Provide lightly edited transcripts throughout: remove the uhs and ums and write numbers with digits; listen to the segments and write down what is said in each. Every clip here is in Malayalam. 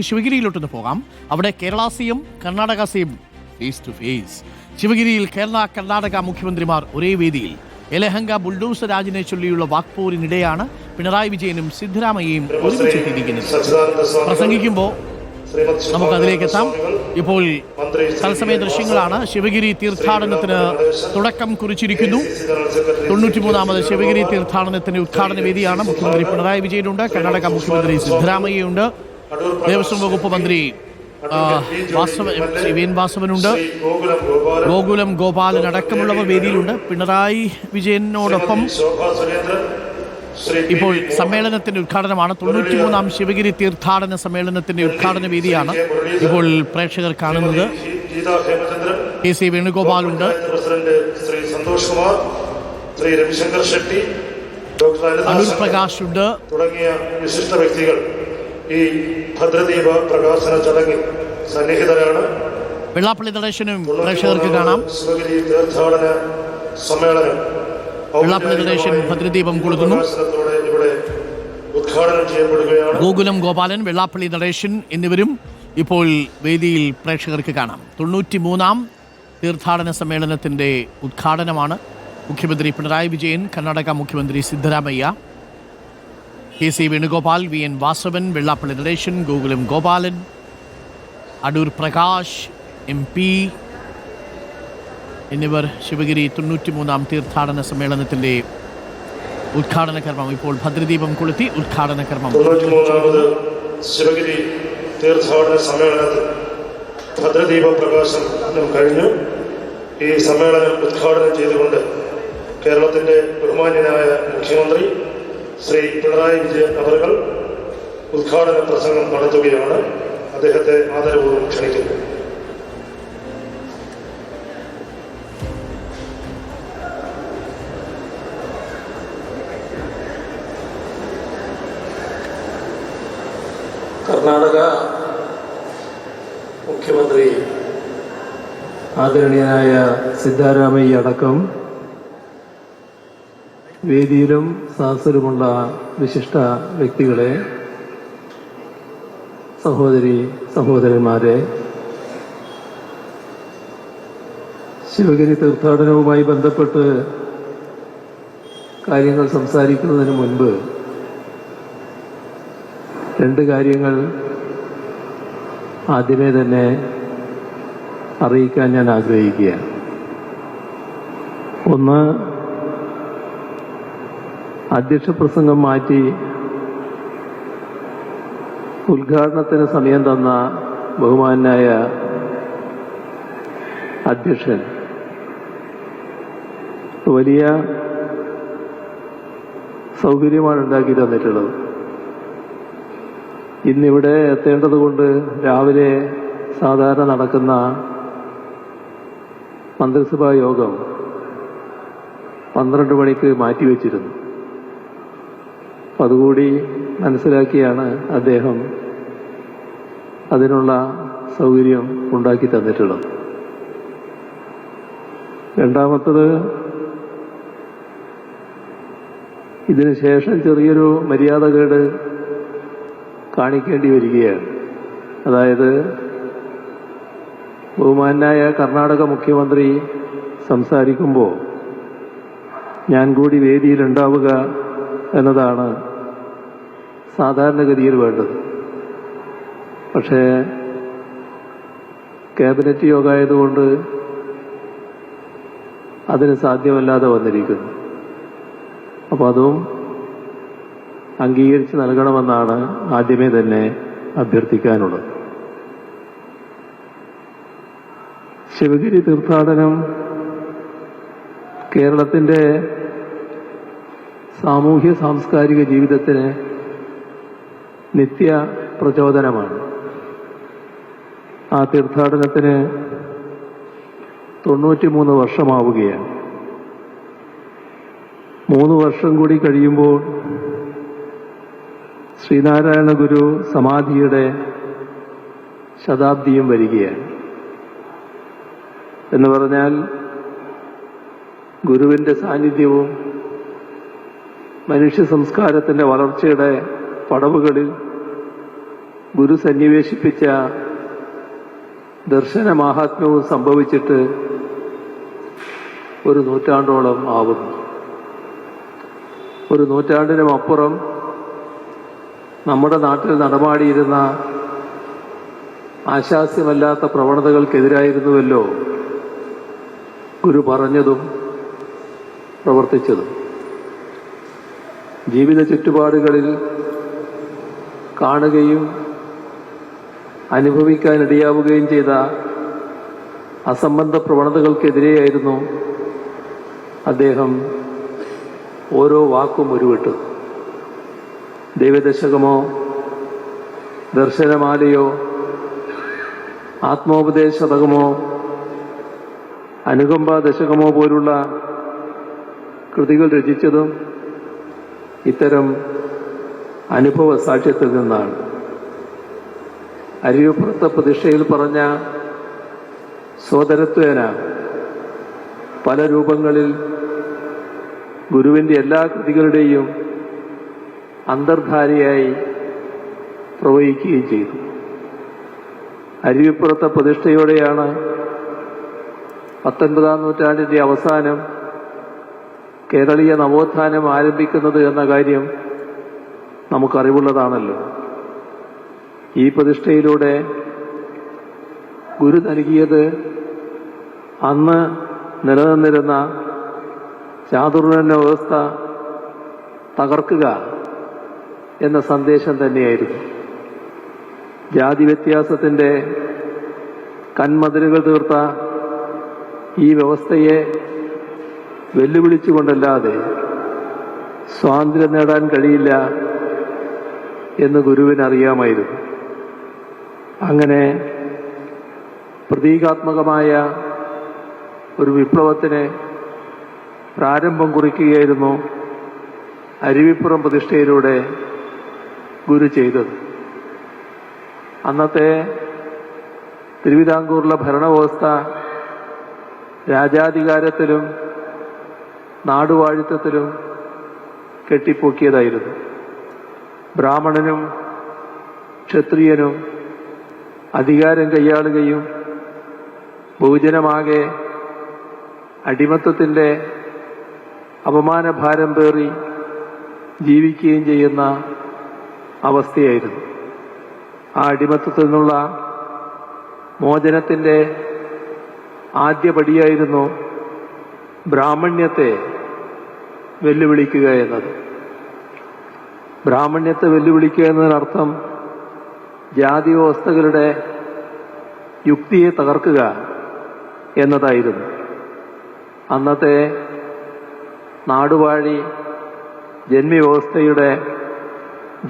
ശിവഗിരിയിലോട്ടൊന്ന് പോകാം. അവിടെ കേരള സിയും കർണാടക സിയും ഫേസ് ടു ഫേസ്. ശിവഗിരിയിൽ കേരള കർണാടക മുഖ്യമന്ത്രിമാർ ഒരേ വേദിയിൽ. യലഹങ്ക ബുൾഡോസർ രാജിനെ ചൊല്ലിയുള്ള വാക്പോരിനിടെയാണ് പിണറായി വിജയനും സിദ്ധരാമയ്യയും ഒരുമിച്ചെത്തിയിരിക്കുന്നത്. പ്രസംഗിക്കുമ്പോൾ നമുക്കതിലേക്ക് എത്താം. ഇപ്പോൾ തത്സമയ ദൃശ്യങ്ങളാണ്. ശിവഗിരി തീർത്ഥാടനത്തിന് തുടക്കം കുറിച്ചിരിക്കുന്നു. 93ാമത് ശിവഗിരി തീർത്ഥാടനത്തിന്റെ ഉദ്ഘാടന വേദിയാണ്. മുഖ്യമന്ത്രി പിണറായി വിജയനുണ്ട്, കർണാടക മുഖ്യമന്ത്രി സിദ്ധരാമയ്യയുണ്ട്, ദേവസ്വം വകുപ്പ് മന്ത്രി വി എൻ വാസവനുണ്ട്, ഗോകുലം ഗോപാലൻ അടക്കമുള്ളവർ വേദിയിലുണ്ട്. പിണറായി വിജയനോടൊപ്പം ഇപ്പോൾ സമ്മേളനത്തിന്റെ ഉദ്ഘാടനമാണ്. 93ാം ശിവഗിരി തീർത്ഥാടന സമ്മേളനത്തിന്റെ ഉദ്ഘാടന വേദിയാണ് ഇപ്പോൾ പ്രേക്ഷകർ കാണുന്നത്. കെ സി വേണുഗോപാലുണ്ട്, അടൂർ പ്രകാശ് ഉണ്ട് തുടങ്ങിയ വിശിഷ്ട വ്യക്തികൾ ഈ ഭദ്രദീപ പ്രകാശന ചടങ്ങിൽ സന്നിഹിതരാണ്. വെള്ളാപ്പള്ളി നടേശനും പ്രേക്ഷകർക്ക് കാണാം. ശിവഗിരി തീർത്ഥാടന സമ്മേളനം വെള്ളാപ്പള്ളി നടേശൻ ഭദ്രദീപം കൊളുത്തുന്നു. ഇവിടെ ഉദ്ഘാടനം ചെയ്യപ്പെടുകയാണ്. ഗോകുലം ഗോപാലൻ, വെള്ളാപ്പള്ളി നടേശൻ എന്നിവരും ഇപ്പോൾ വേദിയിൽ പ്രേക്ഷകർക്ക് കാണാം. 93ാം തീർത്ഥാടന സമ്മേളനത്തിന്റെ ഉദ്ഘാടനമാണ്. മുഖ്യമന്ത്രി പിണറായി വിജയൻ, കർണാടക മുഖ്യമന്ത്രി Siddaramaiah, K C Venugopal, V N Vasavan, Vellappally Natesan, Gokulam Gopalan, Adoor Prakash MP എന്നിവർ ശിവഗിരി 93ാം തീർത്ഥാടന സമ്മേളനത്തിന്റെ ഉദ്ഘാടന കർമ്മം ഇപ്പോൾ ഭദ്രദീപം കൊളുത്തി ഉദ്ഘാടന കർമ്മം. 93ാമത് ശിവഗിരി തീർത്ഥാടന സമ്മേളനത്തിൽ ഭദ്രദീപ പ്രകാശനം കഴിഞ്ഞു. ഈ സമ്മേളനം ഉദ്ഘാടനം ചെയ്തുകൊണ്ട് കേരളത്തിന്റെ ബഹുമാന്യനായ മുഖ്യമന്ത്രി ശ്രീ പിണറായി വിജയൻ അവർകൾ ഉദ്ഘാടന പ്രസംഗം നടത്തുകയാണ്. അദ്ദേഹത്തെ ആദരപൂർവ്വം ക്ഷണിക്കുന്നു. കർണാടക മുഖ്യമന്ത്രി ആദരണീയനായ സിദ്ധരാമയ്യ അടക്കം വേദിയിലും സദസ്സിലുമുള്ള വിശിഷ്ട വ്യക്തികളെ, സഹോദരന്മാരെ, ശിവഗിരി തീർത്ഥാടനവുമായി ബന്ധപ്പെട്ട് കാര്യങ്ങൾ സംസാരിക്കുന്നതിന് മുൻപ് രണ്ട് കാര്യങ്ങൾ ആദ്യമേ തന്നെ അറിയിക്കാൻ ഞാൻ ആഗ്രഹിക്കുകയാണ്. ഒന്ന്, അധ്യക്ഷ പ്രസംഗം മാറ്റി ഉദ്ഘാടനത്തിന് സമയം തന്ന ബഹുമാനായ അധ്യക്ഷൻ വലിയ സൗകര്യമാണ് ഉണ്ടാക്കി തന്നിട്ടുള്ളത്. ഇന്നിവിടെ എത്തേണ്ടതുകൊണ്ട് രാവിലെ സാധാരണ നടക്കുന്ന മന്ത്രിസഭാ യോഗം 12 മണിക്ക് മാറ്റിവെച്ചിരുന്നു. അതുകൂടി മനസ്സിലാക്കിയാണ് അദ്ദേഹം അതിനുള്ള സൗകര്യം ഉണ്ടാക്കി തന്നിട്ടുള്ളത്. രണ്ടാമത്തത്, ഇതിനുശേഷം ചെറിയൊരു മര്യാദകേട് കാണിക്കേണ്ടി വരികയാണ്. അതായത്, ബഹുമാനായ കർണാടക മുഖ്യമന്ത്രി സംസാരിക്കുമ്പോൾ ഞാൻ കൂടി വേദിയിലുണ്ടാവുക എന്നതാണ് സാധാരണഗതിയിൽ വേണ്ടത്. പക്ഷേ ക്യാബിനറ്റ് യോഗമായതുകൊണ്ട് അതിന് സാധ്യമല്ലാതെ വന്നിരിക്കുന്നു. അപ്പോൾ അതും അംഗീകരിച്ച് നൽകണമെന്നാണ് ആദ്യമേ തന്നെ അഭ്യർത്ഥിക്കാനുള്ളത്. ശിവഗിരി തീർത്ഥാടനം കേരളത്തിൻ്റെ സാമൂഹ്യ സാംസ്കാരിക ജീവിതത്തിന് നിത്യ പ്രചോദനമാണ്. ആ തീർത്ഥാടനത്തിന് 93 വർഷമാവുകയാണ്. 3 വർഷം കൂടി കഴിയുമ്പോൾ ശ്രീനാരായണ ഗുരു സമാധിയുടെ ശതാബ്ദിയും വരികയാണ്. എന്ന് പറഞ്ഞാൽ ഗുരുവിൻ്റെ സാന്നിധ്യവും മനുഷ്യ സംസ്കാരത്തിൻ്റെ വളർച്ചയുടെ പടവുകളിൽ ഗുരു സന്നിവേശിപ്പിച്ച ദർശന മാഹാത്മ്യവും സംഭവിച്ചിട്ട് ഒരു നൂറ്റാണ്ടോളം ആവുന്നു. ഒരു നൂറ്റാണ്ടിനും അപ്പുറം നമ്മുടെ നാട്ടിൽ നടമാടിയിരുന്ന ആശാസ്യമല്ലാത്ത പ്രവണതകൾക്കെതിരായിരുന്നുവല്ലോ ഗുരു പറഞ്ഞതും പ്രവർത്തിച്ചതും. ജീവിത ചുറ്റുപാടുകളിൽ കാണുകയും അനുഭവിക്കാനിടയാവുകയും ചെയ്ത അസംബന്ധ പ്രവണതകൾക്കെതിരെയായിരുന്നു അദ്ദേഹം ഓരോ വാക്കും ഉരുവിട്ടത്. ദൈവദശകമോ ദർശനമാലയോ ആത്മോപദേശതകമോ അനുകമ്പ ദശകമോ പോലുള്ള കൃതികൾ രചിച്ചതും ഇത്തരം അനുഭവ സാക്ഷ്യത്തിൽ നിന്നാണ്. അരുവിപ്പുറത്തെ പ്രതിഷ്ഠയിൽ പറഞ്ഞ സോദരത്വേന പല രൂപങ്ങളിൽ ഗുരുവിൻ്റെ എല്ലാ കൃതികളുടെയും അന്തർധാരയായി പ്രവഹിക്കുകയും ചെയ്തു. അരുവിപ്പുറത്തെ പ്രതിഷ്ഠയോടെയാണ് 19-ാം നൂറ്റാണ്ടിൻ്റെ അവസാനം കേരളീയ നവോത്ഥാനം ആരംഭിക്കുന്നത് എന്ന കാര്യം നമുക്കറിവുള്ളതാണല്ലോ. ഈ പ്രതിഷ്ഠയിലൂടെ ഗുരു നൽകിയത് അന്ന് നിലനിന്നിരുന്ന ചാതുർവർണ്ണ വ്യവസ്ഥ തകർക്കുക എന്ന സന്ദേശം തന്നെയായിരുന്നു. ജാതി വ്യത്യാസത്തിൻ്റെ കന്മതിലുകൾ തീർത്ത ഈ വ്യവസ്ഥയെ വെല്ലുവിളിച്ചുകൊണ്ടല്ലാതെ സ്വാതന്ത്ര്യം നേടാൻ കഴിയില്ല എന്ന് ഗുരുവിനറിയാമായിരുന്നു. അങ്ങനെ പ്രതീകാത്മകമായ ഒരു വിപ്ലവത്തിന് പ്രാരംഭം കുറിക്കുകയായിരുന്നു അരുവിപ്പുറം പ്രതിഷ്ഠയിലൂടെ ഗുരു ചെയ്തത്. അന്നത്തെ തിരുവിതാംകൂറിലെ ഭരണവ്യവസ്ഥ രാജാധികാരത്തിലും നാടുവാഴിത്തത്തിലും കെട്ടിപ്പൊക്കിയതായിരുന്നു. ബ്രാഹ്മണനും ക്ഷത്രിയനും അധികാരം കൈയാളുകയും ബഹുജനമാകെ അടിമത്തത്തിൻ്റെ അപമാനഭാരം പേറി ജീവിക്കുകയും ചെയ്യുന്ന അവസ്ഥയായിരുന്നു. ആ അടിമത്തത്തിൽ നിന്നുള്ള മോചനത്തിൻ്റെ ആദ്യപടിയായിരുന്നു ബ്രാഹ്മണ്യത്തെ വെല്ലുവിളിക്കുക എന്നത്. ബ്രാഹ്മണ്യത്തെ വെല്ലുവിളിക്കുക എന്നതിനർത്ഥം ജാതി വ്യവസ്ഥകളുടെ യുക്തിയെ തകർക്കുക എന്നതായിരുന്നു. അന്നത്തെ നാടുവാഴി ജന്മിവ്യവസ്ഥയുടെ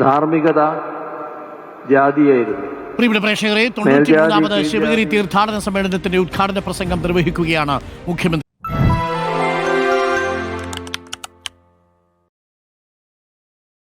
ധാർമ്മികത ജാതിയായിരുന്നു. പ്രിയപ്പെട്ട പ്രേക്ഷകരെ, 93ാമത് ശിവഗിരി തീർത്ഥാടന സമ്മേളനത്തിന്റെ ഉദ്ഘാടന പ്രസംഗം നിർവഹിക്കുകയാണ് മുഖ്യമന്ത്രി.